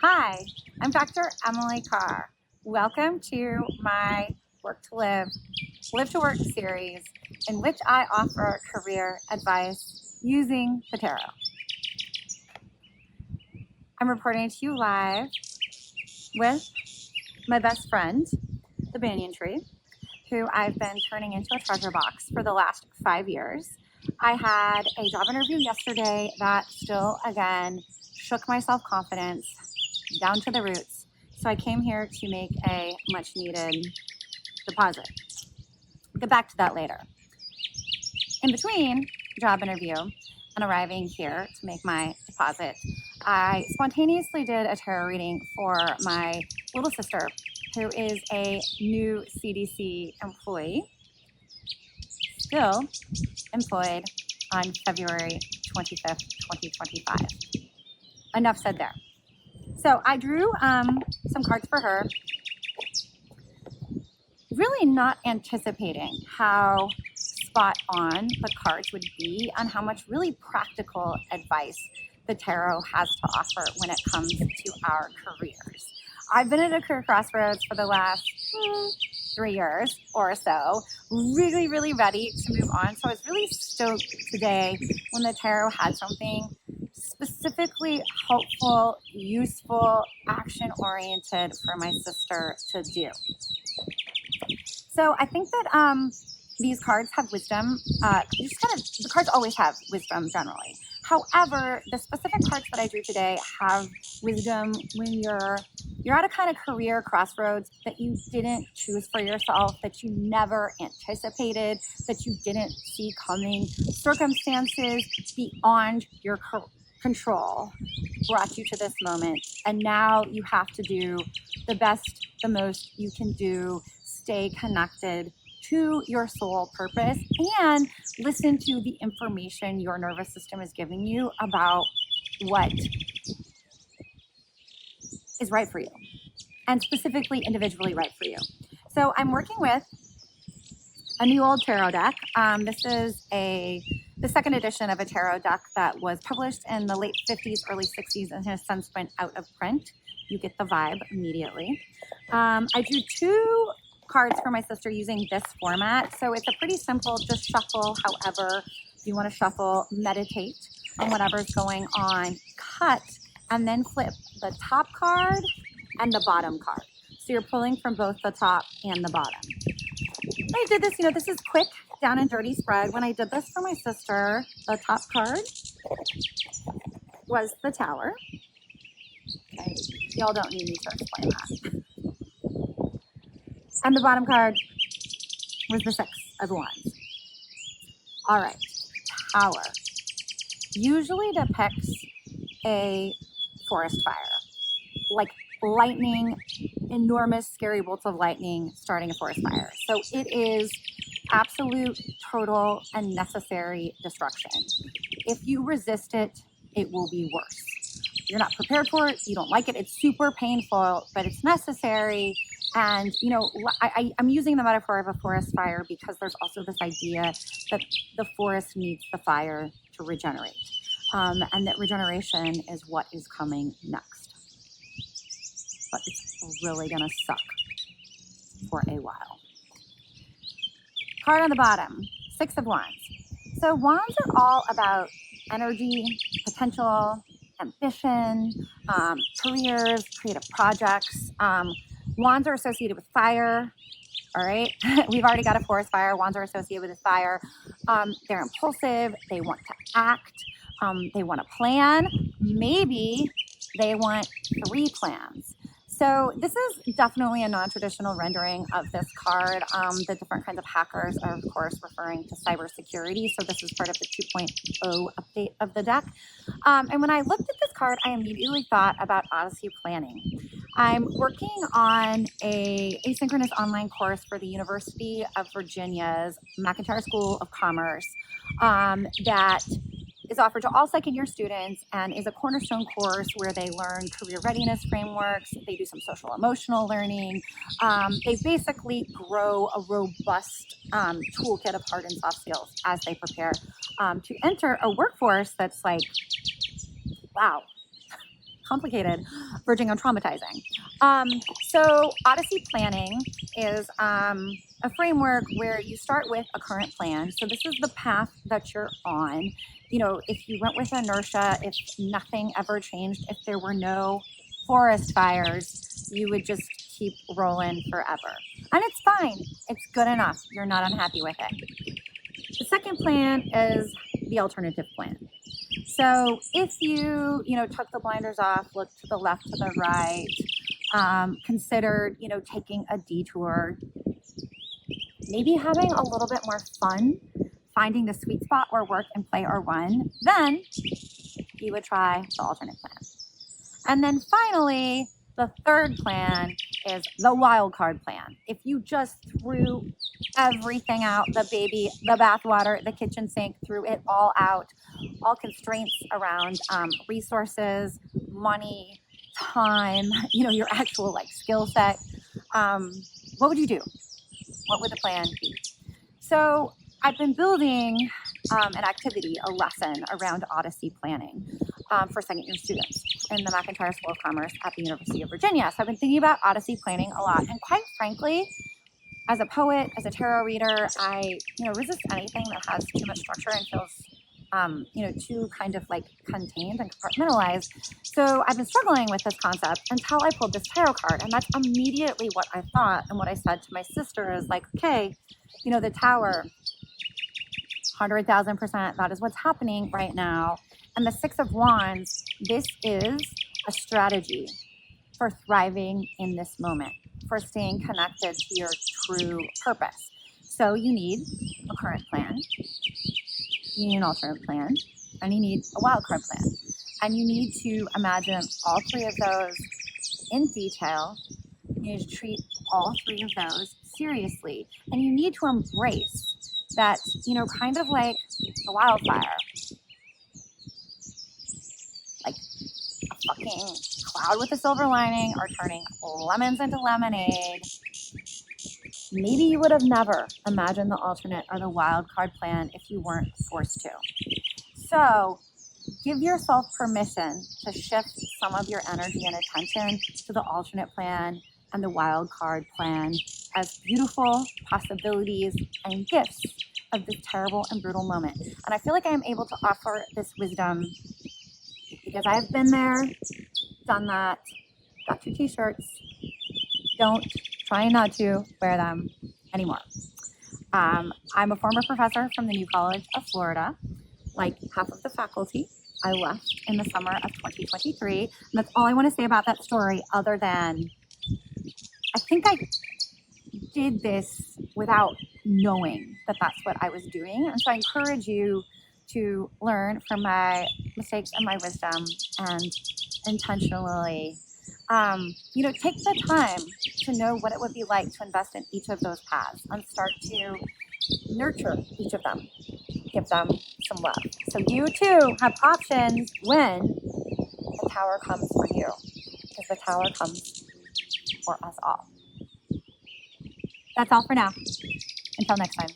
Hi, I'm Dr. Emily Carr. Welcome to my Work to Live, Live to Work series, in which I offer career advice using the tarot. I'm reporting to you live with my best friend, the banyan tree, who I've been turning into a treasure box for the last 5 years. I had a job interview yesterday that still, again, shook my self-confidence down to the roots. So I came here to make a much needed deposit. I'll get back to that later. In between job interview and arriving here to make my deposit, I spontaneously did a tarot reading for my little sister, who is a new CDC employee, still employed on February 25th, 2025. Enough said there. So I drew some cards for her, really not anticipating how spot on the cards would be on how much really practical advice the tarot has to offer when it comes to our careers. I've been at a career crossroads for the last 3 years or so, really ready to move on. So I was really stoked today when the tarot had something specifically helpful, useful, action-oriented for my sister to do. So I think that these cards have wisdom. The cards always have wisdom generally. However, the specific cards that I drew today have wisdom when you're at a kind of career crossroads that you didn't choose for yourself, that you never anticipated, that you didn't see coming. Circumstances beyond your control brought you to this moment, and now you have to do the best, the most you can do. Stay connected to your soul purpose and listen to the information your nervous system is giving you about what is right for you, and specifically individually right for you. So I'm working with a new old tarot deck. This is the second edition of a tarot deck that was published in the late 50s, early 60s, and has since been out of print. You get the vibe immediately. I drew two cards for my sister using this format. So it's a pretty simple, just shuffle however you want to shuffle, meditate on whatever's going on, cut, and then flip the top card and the bottom card. So you're pulling from both the top and the bottom. I did this, this is quick, down and dirty spread. When I did this for my sister, the top card was the Tower. Okay, y'all don't need me to explain that. And the bottom card was the Six of Wands. All right, Tower usually depicts a forest fire, like lightning, enormous, scary bolts of lightning starting a forest fire. So it is absolute, total, and necessary destruction. If you resist it, it will be worse. You're not prepared for it. You don't like it. It's super painful, but it's necessary. And, I'm using the metaphor of a forest fire because there's also this idea that the forest needs the fire to regenerate, and that regeneration is what is coming next. But it's really going to suck for a while. Card on the bottom, Six of Wands. So wands are all about energy, potential, ambition, careers, creative projects. Wands are associated with fire, all right? We've already got a forest fire. Wands are associated with fire. They're impulsive. They want to act. They want to plan. Maybe they want 3 plans. So this is definitely a non-traditional rendering of this card. The different kinds of hackers are, of course, referring to cybersecurity. So this is part of the 2.0 update of the deck. And when I looked at this card, I immediately thought about Odyssey Planning. I'm working on a asynchronous online course for the University of Virginia's McIntyre School of Commerce that is offered to all second-year students and is a cornerstone course where they learn career readiness frameworks. They do some social emotional learning. They basically grow a robust toolkit of hard and soft skills as they prepare to enter a workforce that's like, wow, complicated, verging on traumatizing. So Odyssey Planning is a framework where you start with a current plan. So this is the path that you're on. You know, if you went with inertia, if nothing ever changed, if there were no forest fires, you would just keep rolling forever. And it's fine. It's good enough. You're not unhappy with it. The second plan is the alternative plan. So if you took the blinders off, looked to the left, to the right, considered, taking a detour, maybe having a little bit more fun, finding the sweet spot where work and play are one, then you would try the alternate plan. And then finally, the third plan is the wild card plan. If you just threw everything out, the baby, the bathwater, the kitchen sink, threw it all out, all constraints around resources, money, time, your actual skill set, what would you do? What would the plan be? So I've been building an activity, a lesson around Odyssey Planning for second-year students in the McIntyre School of Commerce at the University of Virginia. So I've been thinking about Odyssey Planning a lot. And quite frankly, as a poet, as a tarot reader, I resist anything that has too much structure and feels too kind of contained and compartmentalized. So I've been struggling with this concept until I pulled this tarot card. And that's immediately what I thought. And what I said to my sister is okay, the Tower, 100,000%, that is what's happening right now. And the Six of Wands, this is a strategy for thriving in this moment, for staying connected to your true purpose. So you need a current plan, you need an alternate plan, and you need a wildcard plan. And you need to imagine all three of those in detail. You need to treat all three of those seriously. And you need to embrace that, kind of like a wildfire, like a fucking cloud with a silver lining, or turning lemons into lemonade. Maybe you would have never imagined the alternate or the wild card plan if you weren't forced to. So give yourself permission to shift some of your energy and attention to the alternate plan and the wild card plan as beautiful possibilities and gifts of this terrible and brutal moment. And I feel like I am able to offer this wisdom because I've been there, done that, got 2 t-shirts, don't, try not to wear them anymore. I'm a former professor from the New College of Florida, like half of the faculty. I left in the summer of 2023. And that's all I want to say about that story, other than I think I did this without knowing that that's what I was doing. And so I encourage you to learn from my mistakes and my wisdom and intentionally, take the time to know what it would be like to invest in each of those paths and start to nurture each of them, give them some love. So you too have options when the Tower comes for you, because the Tower comes for us all. That's all for now. Until next time.